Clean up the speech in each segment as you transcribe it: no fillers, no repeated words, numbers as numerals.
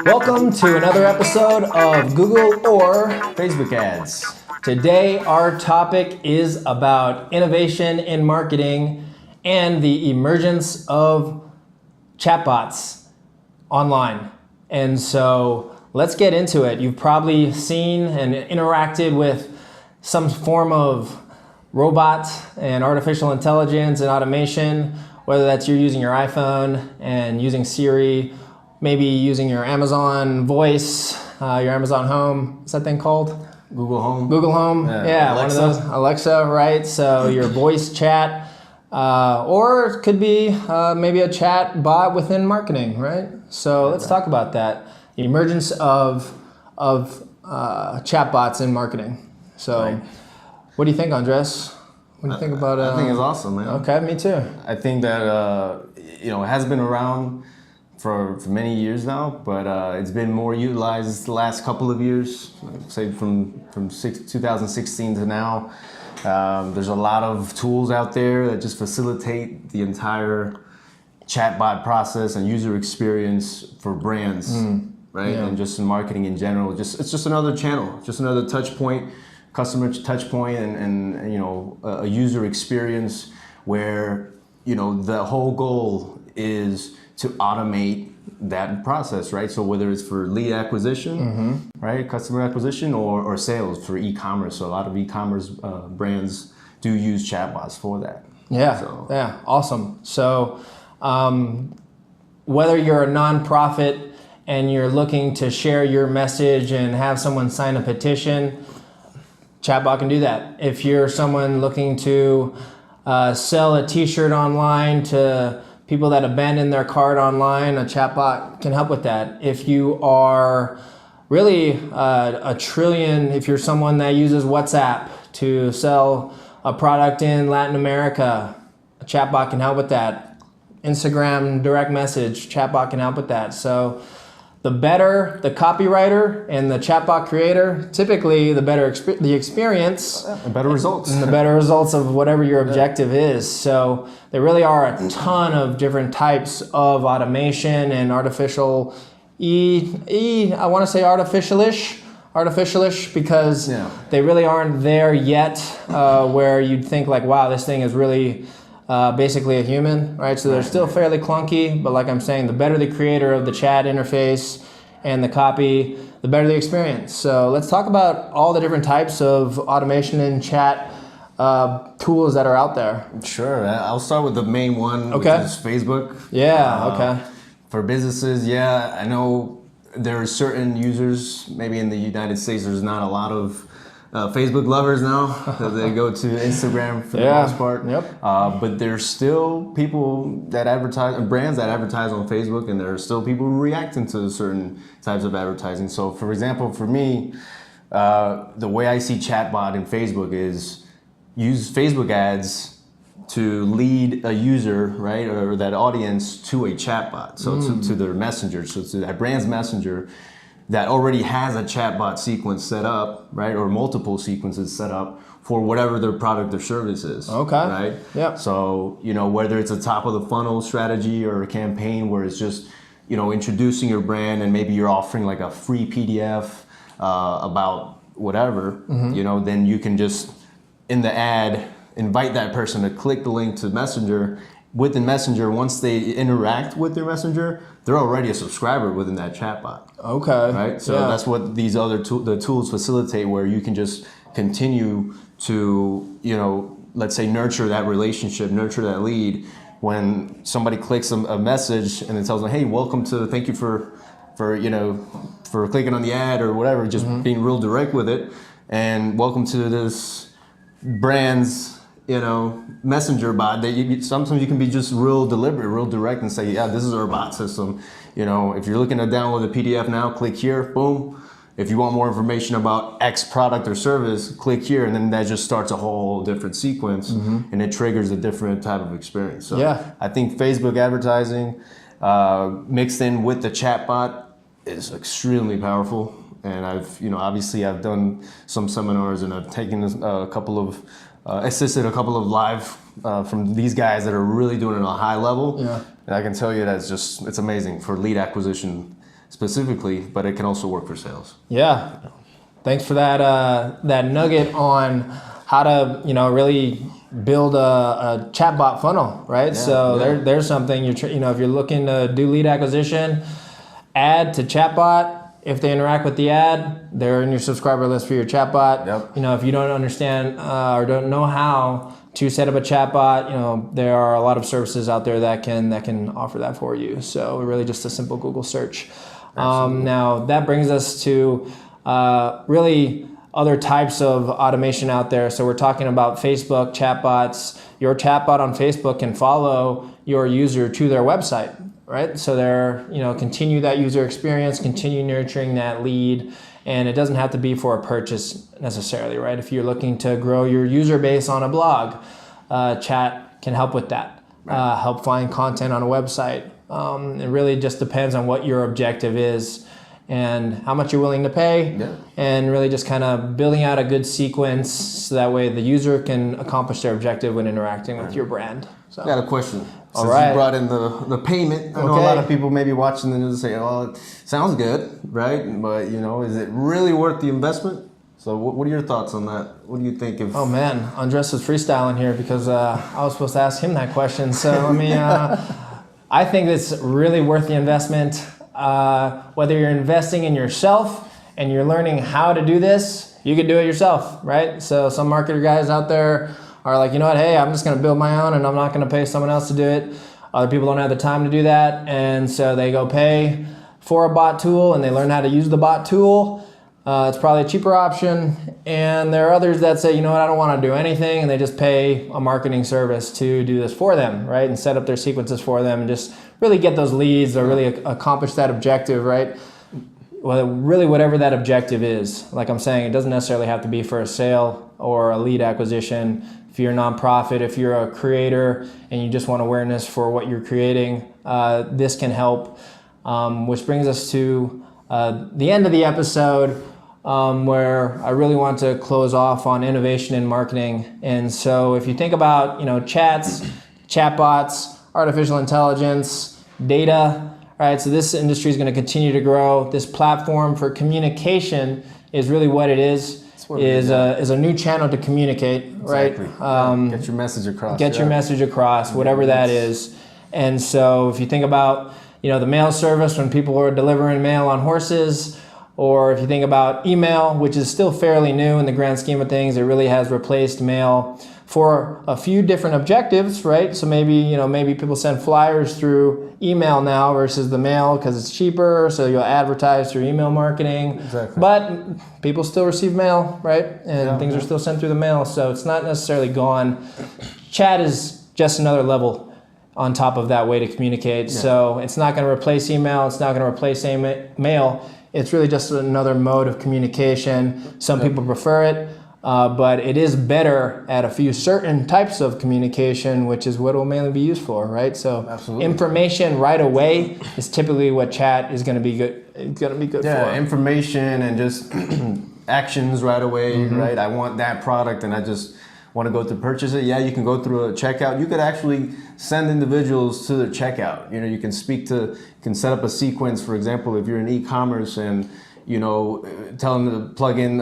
Welcome to another episode of Google or Facebook ads. Today our topic is about innovation in marketing and the emergence of chatbots online. And so let's get into it. You've probably seen and interacted with some form of robot and artificial intelligence and automation, whether that's you're using your iPhone and using Siri, maybe using your Amazon Voice, your Amazon Home. What's that thing called? Google Home. Google Home. Yeah, Alexa. one of those. Alexa, right? So your voice chat, or it could be maybe a chat bot within marketing, right? So let's talk about that. The emergence of chatbots in marketing. So, Right. What do you think, Andres? What do you think about? I think it's awesome, man. Okay, me too. I think that it has been around for many years now, but it's been more utilized the last couple of years. Say from 2016 to now. There's a lot of tools out there that just facilitate the entire chatbot process and user experience for brands, right? Yeah. And just in marketing in general. It's just another channel, just another touch point, customer touch point, and a user experience where the whole goal is to automate that process, right? So whether it's for lead acquisition, right, customer acquisition, or sales for e-commerce. So a lot of e-commerce brands do use chatbots for that. Yeah, yeah, awesome. So whether you're a nonprofit and you're looking to share your message and have someone sign a petition, chatbot can do that. If you're someone looking to sell a t-shirt online to people that abandon their cart online, a chatbot can help with that. If you are really if you're someone that uses WhatsApp to sell a product in Latin America, a chatbot can help with that. Instagram direct message, chatbot can help with that. So the better the copywriter and the chatbot creator, typically the better the experience, And better results. and the better results of whatever your objective is. So there really are a ton of different types of automation and artificial I want to say artificialish because they really aren't there yet where you'd think like, wow, this thing is really basically a human, right? So they're still fairly clunky, but like I'm saying, the better the creator of the chat interface and the copy, the better the experience. So let's talk about all the different types of automation and chat tools that are out there. Sure, I'll start with the main one, which is Facebook. Yeah, okay. For businesses, I know there are certain users, maybe in the United States, there's not a lot of Facebook lovers now. They go to Instagram for the most part. Yep. But there's still people that advertise, brands that advertise on Facebook, and there are still people reacting to certain types of advertising. So for example, for me, the way I see chatbot in Facebook is use Facebook ads to lead a user, right, or that audience to a chatbot. So to their messenger, so to that brand's messenger that already has a chatbot sequence set up, right, or multiple sequences set up for whatever their product or service is. Okay. Right? Yep. So, whether it's a top of the funnel strategy or a campaign where it's just, introducing your brand and maybe you're offering like a free PDF about whatever, then you can just, in the ad, invite that person to click the link to Messenger. Within Messenger, once they interact with their messenger, they're already a subscriber within that chatbot. Okay. Right? So that's what these other the tools facilitate, where you can just continue to, let's say, nurture that relationship, nurture that lead. When somebody clicks a message and it tells them, hey, thank you for clicking on the ad or whatever, just being real direct with it. And welcome to this brand's messenger bot that sometimes you can be just real deliberate, real direct and say, this is our bot system. If you're looking to download the PDF now, click here, boom. If you want more information about X product or service, click here, and then that just starts a whole different sequence, and it triggers a different type of experience. So I think Facebook advertising mixed in with the chatbot is extremely powerful. And I've done some seminars and I've taken a couple of assisted a couple of live from these guys that are really doing it on a high level. Yeah. And I can tell you that it's amazing for lead acquisition specifically, but it can also work for sales. Yeah. Thanks for that nugget on how to really build a chatbot funnel, right? There's something if you're looking to do lead acquisition, add to chatbot. If they interact with the ad, they're in your subscriber list for your chatbot. Yep. If you don't understand or don't know how to set up a chatbot, there are a lot of services out there that can offer that for you. So really just a simple Google search. Now that brings us to really other types of automation out there. So we're talking about Facebook chatbots. Your chatbot on Facebook can follow your user to their website, right? So they're, continue that user experience, continue nurturing that lead, and it doesn't have to be for a purchase necessarily, right? If you're looking to grow your user base on a blog, chat can help with that, help find content on a website. It really just depends on what your objective is and how much you're willing to pay, and really just kind of building out a good sequence so that way the user can accomplish their objective when interacting with your brand. So. I got a question. All Since right. you brought in the payment, I know a lot of people maybe watching the news say, "Oh, it sounds good, right? But is it really worth the investment?" So, what are your thoughts on that? What do you think of? Oh man, Andres was freestyling here because I was supposed to ask him that question. So I think it's really worth the investment. Whether you're investing in yourself and you're learning how to do this, you can do it yourself, right? So some marketer guys out there are like, you know what, hey, I'm just gonna build my own and I'm not gonna pay someone else to do it. Other people don't have the time to do that, and so they go pay for a bot tool and they learn how to use the bot tool. It's probably a cheaper option. And there are others that say, you know what, I don't want to do anything, and they just pay a marketing service to do this for them, right? And set up their sequences for them and just really get those leads or really accomplish that objective, right? Well, really whatever that objective is. Like I'm saying, it doesn't necessarily have to be for a sale or a lead acquisition. If you're a nonprofit, if you're a creator and you just want awareness for what you're creating, this can help. Which brings us to the end of the episode, where I really want to close off on innovation in marketing. And so if you think about, chats, chatbots, artificial intelligence, data, right? So this industry is going to continue to grow. This platform for communication is really what it is. Is a new channel to communicate, right? Get your message across. Get your message across, whatever that is. And so if you think about, the mail service when people were delivering mail on horses, or if you think about email, which is still fairly new in the grand scheme of things, it really has replaced mail for a few different objectives, right? So maybe people send flyers through email now versus the mail because it's cheaper, so you'll advertise through email marketing. Exactly. But people still receive mail, right? And things are still sent through the mail, so it's not necessarily gone. Chat is just another level on top of that way to communicate. So it's not going to replace email, it's not going to replace mail. It's really just another mode of communication. Some people prefer it, but it is better at a few certain types of communication, which is what it will mainly be used for, right? So information right away is typically what chat is going to be good. It's going to be good for. Yeah, information and just actions right away, right? I want that product and I just want to go to purchase it. Yeah, you can go through a checkout. You could actually send individuals to the checkout. You can set up a sequence. For example, if you're in e-commerce and tell them to plug in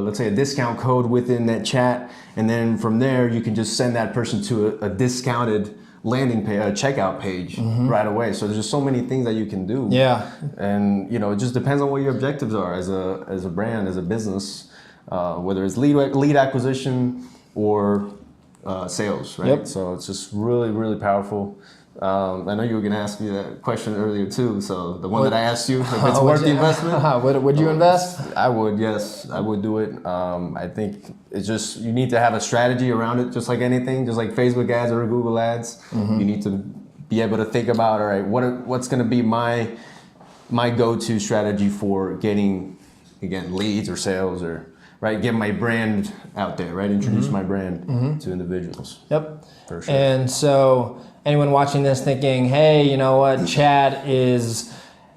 let's say a discount code within that chat, and then from there you can just send that person to a discounted landing page, a checkout page right away. So there's just so many things that you can do. Yeah, and it just depends on what your objectives are as a brand, as a business, whether it's lead acquisition or sales, right? Yep. So it's just really, really powerful. I know you were going to ask me that question earlier too. So the one that I asked you, if it's worth the investment. Would you invest? I would, yes, I would do it. I think it's just, you need to have a strategy around it, just like anything, just like Facebook ads or Google ads. You need to be able to think about, all right, what's going to be my go-to strategy for getting, again, leads or sales or, right, get my brand out there, right? Introduce my brand to individuals. Yep. For sure. And so anyone watching this thinking, hey, you know what, chat is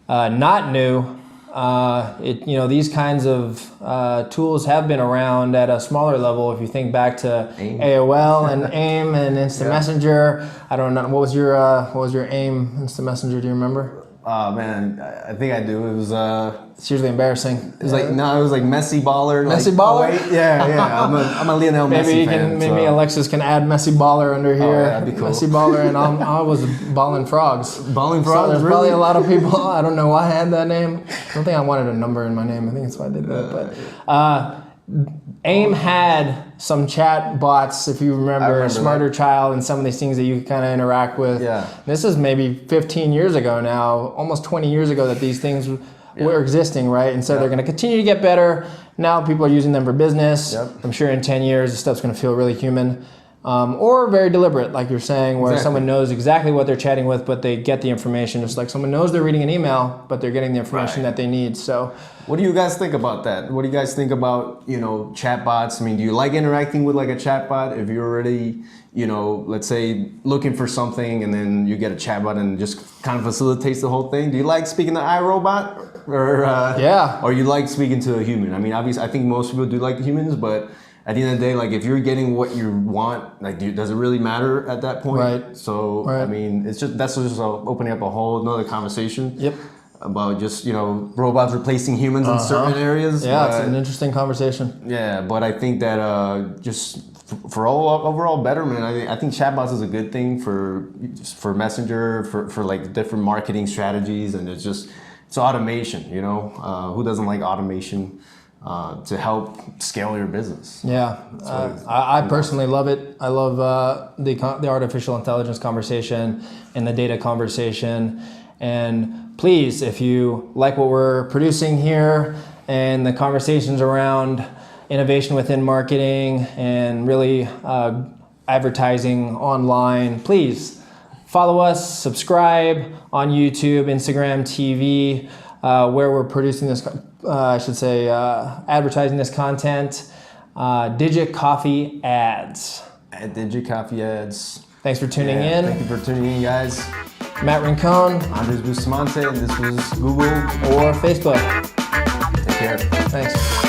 not new. These kinds of tools have been around at a smaller level. If you think back to AOL and AIM and Instant Messenger, I don't know what was your AIM Instant Messenger? Do you remember? Man, I think I do. It was it's usually embarrassing. It was it was like Messi Baller. Messi like, Baller? Oh, wait, yeah. I'm a Lionel Messi fan. Maybe Alexis can add Messi Baller under here. Oh, yeah, that'd be cool. Messi Baller, and I was Ballin' Frogs. Ballin' Frogs. So there's really? probably a lot of people. I don't know why I had that name. I don't think I wanted a number in my name. I think that's why I did that. But AIM had some chat bots, if you remember Smarter Child and some of these things that you could kind of interact with. Yeah. This is maybe 15 years ago now, almost 20 years ago that these things were existing, right? And so they're going to continue to get better. Now people are using them for business. Yep. I'm sure in 10 years this stuff's going to feel really human. Or very deliberate, like you're saying, where someone knows exactly what they're chatting with, but they get the information. Just like someone knows they're reading an email, but they're getting the information that they need. So, what do you guys think about that? What do you guys think about, chatbots? I mean, do you like interacting with like a chatbot? If you're already, let's say looking for something and then you get a chatbot and just kind of facilitates the whole thing. Do you like speaking to iRobot or you like speaking to a human? I mean, obviously, I think most people do like humans, but at the end of the day, like if you're getting what you want, like does it really matter at that point? Right. So I mean, that's just opening up a whole another conversation. Yep. About just robots replacing humans in certain areas. Yeah, it's an interesting conversation. Yeah, but I think that just for overall betterment, I think chatbots is a good thing for Messenger, for like different marketing strategies, and it's automation. Who doesn't like automation? To help scale your business. Yeah, I personally love it. I love the artificial intelligence conversation and the data conversation. And please, if you like what we're producing here and the conversations around innovation within marketing and really advertising online, please follow us, subscribe on YouTube, Instagram, TV, where we're producing this. Advertising this content. Digit Coffee Ads. At Digit Coffee Ads. Thanks for tuning in. Thank you for tuning in, guys. Matt Rincon. Andres Bustamante, and this was Google or Facebook. Take care. Thanks.